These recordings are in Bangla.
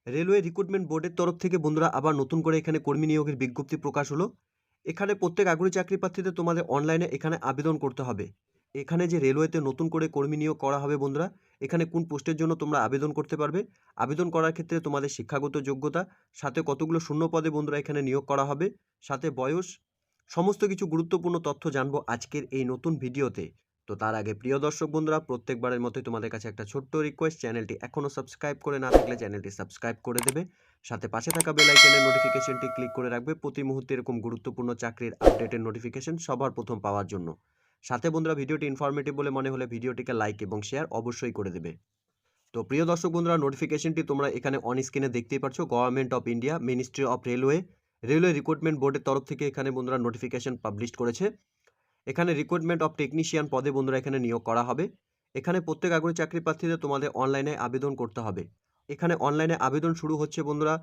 রেলওয়ে রিক্রুটমেন্ট বোর্ডের তরফ থেকে বন্ধুরা আবার নতুন করে এখানে কর্মী নিয়োগের বিজ্ঞপ্তি প্রকাশ হলো। এখানে প্রত্যেক আগ্রহী চাকরি প্রার্থীদের তোমাদের অনলাইনে এখানে আবেদন করতে হবে। এখানে যে রেলওয়েতে নতুন করে কর্মী নিয়োগ করা হবে বন্ধুরা, এখানে কোন পোস্টের জন্য তোমরা আবেদন করতে পারবে, আবেদন করার ক্ষেত্রে তোমাদের শিক্ষাগত যোগ্যতা, সাথে কতগুলো শূন্য পদে বন্ধুরা এখানে নিয়োগ করা হবে, সাথে বয়স, সমস্ত কিছু গুরুত্বপূর্ণ তথ্য জানবো আজকের এই নতুন ভিডিওতে। তো তার আগে প্রিয় দর্শক বন্ধুরা, প্রত্যেকবারের মতোই তোমাদের কাছে একটা ছোট্ট রিকোয়েস্ট, চ্যানেলটি এখনও সাবস্ক্রাইব করে না থাকলে চ্যানেলটি সাবস্ক্রাইব করে দেবে, সাথে পাশে থাকা বেল আইকনের নোটিফিকেশনটি ক্লিক করে রাখবে প্রতি মুহূর্তে এরকম গুরুত্বপূর্ণ চাকরির আপডেটের নোটিফিকেশন সবার প্রথম পাওয়ার জন্য। সাথে বন্ধুরা ভিডিওটি ইনফরমেটিভ বলে মনে হলে ভিডিওটিকে লাইক এবং শেয়ার অবশ্যই করে দেবে। তো প্রিয় দর্শক বন্ধুরা, নোটিফিকেশনটি তোমরা এখানে অন স্ক্রিনে দেখতেই পাচ্ছ। Government of India, ministry of railway recruitment বোর্ডের তরফ থেকে এখানে বন্ধুরা নোটিফিকেশন পাবলিশ করেছে। এখানে রিক্রুটমেন্ট অফ টেকনিশিয়ান পদে বন্ধুরা এখানে নিয়োগ করা হবে। এখানে প্রত্যেক আগ্রহী চাকরি প্রার্থীদের তোমাদের অনলাইনে আবেদন করতে হবে। এখানে অনলাইনে আবেদন শুরু হচ্ছে বন্ধুরা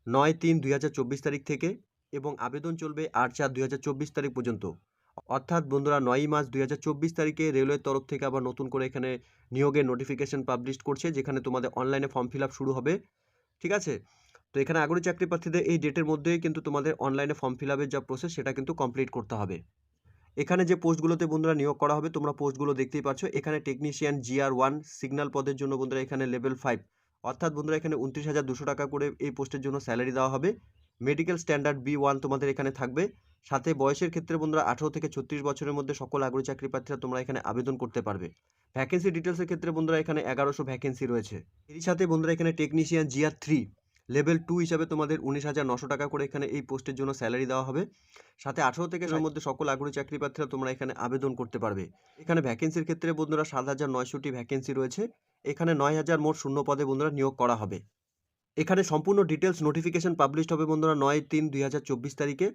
9/3/2024 তারিখ থেকে এবং আবেদন চলবে 8/4/2024 তারিখ পর্যন্ত। অর্থাৎ বন্ধুরা 9 মার্চ 2024 তারিখে রেলওয়ের তরফ থেকে আবার নতুন করে এখানে নিয়োগের নোটিফিকেশন পাবলিশ করছে, যেখানে তোমাদের অনলাইনে ফর্ম ফিল আপ শুরু হবে। ঠিক আছে, তো এখানে আগ্রহী চাকরি প্রার্থীদের এই ডেটের মধ্যেই কিন্তু তোমাদের অনলাইনে ফর্ম ফিল আপের যা প্রসেস সেটা কিন্তু কমপ্লিট করতে হবে। এখানে যে পোস্টগুলোতে বন্ধুরা নিয়োগ করা হবে তোমরা পোস্টগুলো দেখতেই পাচ্ছ। এখানে টেকনিশিয়ান GR1 সিগন্যাল পদের জন্য বন্ধুরা এখানে লেভেল 5, অর্থাৎ বন্ধুরা এখানে 29,200 টাকা করে এই পোস্টের জন্য স্যালারি দেওয়া হবে। মেডিকেল স্ট্যান্ডার্ড B1 তোমাদের এখানে থাকবে। সাথে বয়সের ক্ষেত্রে বন্ধুরা 18 থেকে 36 বছরের মধ্যে সকল আগ্রহী চাকরি প্রার্থীরা তোমরা এখানে আবেদন করতে পারবে। ভ্যাকেন্সি ডিটেলসের ক্ষেত্রে বন্ধুরা এখানে 1100 ভ্যাকেন্সি রয়েছে। এর সাথে বন্ধুরা এখানে টেকনিশিয়ান GR3 লেভেল 2 হিসাবে তোমাদের 19,900 টাকা করে এখানে এই পোস্টের জন্য স্যালারি দেওয়া হবে। সাথে 18 থেকে এর মধ্যে সকল আগ্রহী চাকরি প্রার্থীরা তোমরা এখানে আবেদন করতে পারবে। এখানে ভ্যাকেন্সির ক্ষেত্রে বন্ধুরা 7,900টি ভ্যাকেন্সি রয়েছে। এখানে 9,000 মোট শূন্য পদে বন্ধুরা নিয়োগ করা হবে। এখানে সম্পূর্ণ ডিটেলস নোটিফিকেশন পাবলিশড হবে বন্ধুরা 9/3/2024 তারিখে।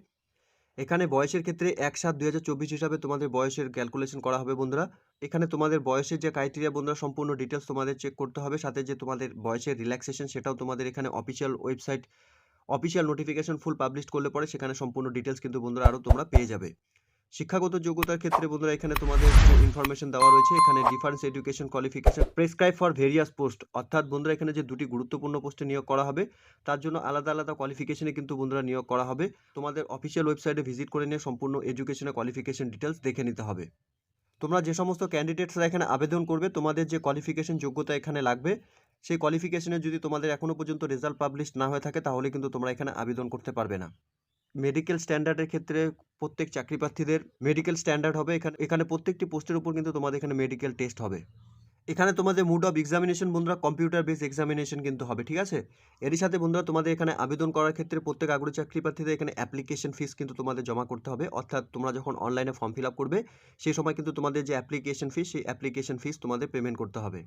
এখানে বয়সের ক্ষেত্রে 1/7/2024 হিসাবে তোমাদের বয়সের ক্যালকুলেশন করা হবে বন্ধুরা। এখানে তোমাদের বয়সের যে ক্রাইটেরিয়া বন্ধুরা সম্পূর্ণ ডিটেলস তোমাদের চেক করতে হবে, সাথে যে তোমাদের বয়সের রিল্যাক্সেশন সেটাও তোমাদের এখানে অফিসিয়াল ওয়েবসাইট, অফিসিয়াল নোটিফিকেশন ফুল পাবলিশ করলে পরে সেখানে সম্পূর্ণ ডিটেলস কিন্তু বন্ধুরা আরও তোমরা পেয়ে যাবে। শিক্ষাগত যোগ্যতার ক্ষেত্রে বন্ধুরা এখানে তোমাদের যে ইনফরমেশন দেওয়া রয়েছে, এখানে difference education qualification prescribe for various post, অর্থাৎ বন্ধুরা এখানে যে দুটি গুরুত্বপূর্ণ পোস্টে নিয়োগ করা হবে তার জন্য আলাদা আলাদা কোয়ালিফিকেশনে কিন্তু বন্ধুরা নিয়োগ করা হবে। তোমাদের অফিসিয়াল ওয়েবসাইটে ভিজিট করে নিয়ে সম্পূর্ণ এডুকেশনের কোয়ালিফিকেশন ডিটেলস দেখে নিতে হবে। তোমরা যে সমস্ত ক্যান্ডিডেটসরা এখানে আবেদন করবে তোমাদের যে কোয়ালিফিকেশন যোগ্যতা এখানে লাগবে, সেই কোয়ালিফিকেশনে যদি তোমাদের এখনও পর্যন্ত রেজাল্ট পাবলিশ না হয়ে থাকে তাহলে কিন্তু তোমরা এখানে আবেদন করতে পারবে না। মেডিকেল স্ট্যান্ডার্ডের ক্ষেত্রে প্রত্যেক চাকরি প্রার্থীদের মেডিকেল স্ট্যান্ডার্ড হবে। এখানে প্রত্যেকটি পোস্টের উপর কিন্তু তোমাদের এখানে মেডিকেল টেস্ট হবে। এখানে তোমাদের মোড অফ এক্সামিনেশন বন্ধুরা কম্পিউটার বেস এক্সামিনেশন কিন্তু হবে। ঠিক আছে, এরই সাথে বন্ধুরা তোমাদের এখানে আবেদন করার ক্ষেত্রে প্রত্যেক আগ্রহী চাকরি প্রার্থীদের এখানে অ্যাপ্লিকেশন ফিস কিন্তু তোমাদের জমা করতে হবে। অর্থাৎ তোমরা যখন অনলাইনে ফর্ম ফিল আপ করবে সেই সময় কিন্তু তোমাদের যে অ্যাপ্লিকেশন ফিস, সেই অ্যাপ্লিকেশন ফিস তোমাদের পেমেন্ট করতে হবে।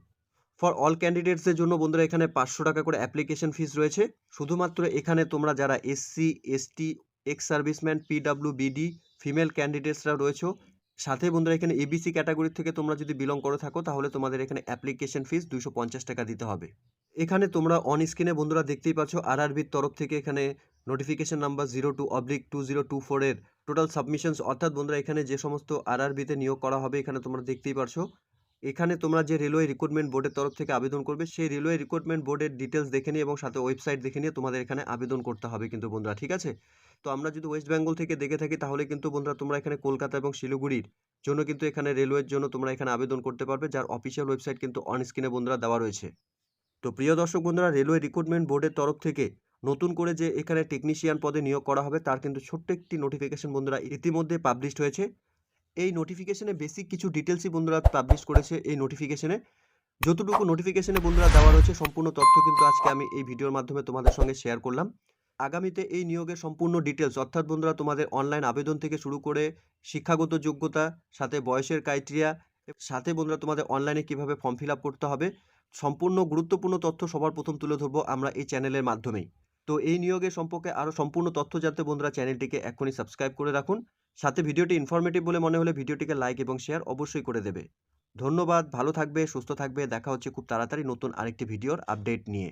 ফর অল ক্যান্ডিডেটসদের জন্য বন্ধুরা এখানে 500 টাকা করে অ্যাপ্লিকেশন ফিস রয়েছে। শুধুমাত্র এখানে তোমরা যারা SC ST ex serviceman PWBD female ক্যান্ডিডেটসরা রয়েছে, সাথে বন্ধুরা এখানে ABC ক্যাটাগরি থেকে তোমরা যদি বিলং করে থাকো তাহলে তোমাদের এখানে অ্যাপ্লিকেশন ফিস 250 টাকা দিতে হবে। এখানে তোমরা অন স্ক্রিনে বন্ধুরা দেখতেই পাচ্ছ RRBর তরফ থেকে এখানে নোটিফিকেশন নাম্বার 02/2024 এর টোটাল সাবমিশনস, অর্থাৎ বন্ধুরা এখানে যে সমস্ত RRBতে নিয়োগ করা হবে এখানে তোমরা দেখতেই পারছো। এখানে তোমরা যে রেলওয়ে রিক্রুটমেন্ট বোর্ডের তরফ থেকে আবেদন করবে সেই রেলওয়ে রিক্রুটমেন্ট বোর্ডের ডিটেলস দেখে নিয়ে এবং সাথে ওয়েবসাইট দেখে নিয়ে তোমাদের এখানে আবেদন করতে হবে কিন্তু বন্ধুরা। ঠিক আছে, তো আমরা যদি ওয়েস্ট বেঙ্গল থেকে দেখে থাকি তাহলে কিন্তু বন্ধুরা তোমরা এখানে কলকাতা এবং শিলিগুড়ির জন্য কিন্তু এখানে রেলওয়ের জন্য তোমরা এখানে আবেদন করতে পারবে, যার অফিসিয়াল ওয়েবসাইট কিন্তু অন স্ক্রিনে বন্ধুরা দেওয়া রয়েছে। তো প্রিয় দর্শক বন্ধুরা, রেলওয়ে রিক্রুটমেন্ট বোর্ডের তরফ থেকে নতুন করে যে এখানে টেকনিশিয়ান পদে নিয়োগ করা হবে তার কিন্তু ছোট্ট একটি নোটিফিকেশন বন্ধুরা ইতিমধ্যে পাবলিশড হয়েছে। এই নোটিফিকেশনে বেসিক কিছু ডিটেলসই বন্ধুরা পাবলিশ করেছে। এই নোটিফিকেশনে যতটুকু নোটিফিকেশনে বন্ধুরা দেওয়া রয়েছে সম্পূর্ণ তথ্য কিন্তু আজকে আমি এই ভিডিওর মাধ্যমে তোমাদের সঙ্গে শেয়ার করলাম। আগামীতে এই নিয়োগের সম্পূর্ণ ডিটেলস, অর্থাৎ বন্ধুরা তোমাদের অনলাইন আবেদন থেকে শুরু করে শিক্ষাগত যোগ্যতা, সাথে বয়সের ক্রাইটেরিয়া, সাথে বন্ধুরা তোমাদের অনলাইনে কিভাবে ফর্ম ফিল আপ করতে হবে, সম্পূর্ণ গুরুত্বপূর্ণ তথ্য সবার প্রথম তুলে ধরবো আমরা এই চ্যানেলের মাধ্যমেই। তো এই নিয়োগের সম্পর্কে আরও সম্পূর্ণ তথ্য জানতে বন্ধুরা চ্যানেলটিকে এখনই সাবস্ক্রাইব করে রাখুন। সাথে ভিডিওটি ইনফরমেটিভ বলে মনে হলে ভিডিওটিকে লাইক এবং শেয়ার অবশ্যই করে দেবে। ধন্যবাদ, ভালো থাকবে, সুস্থ থাকবে, দেখা হচ্ছে খুব তাড়াতাড়ি নতুন আরেকটি ভিডিওর আপডেট নিয়ে।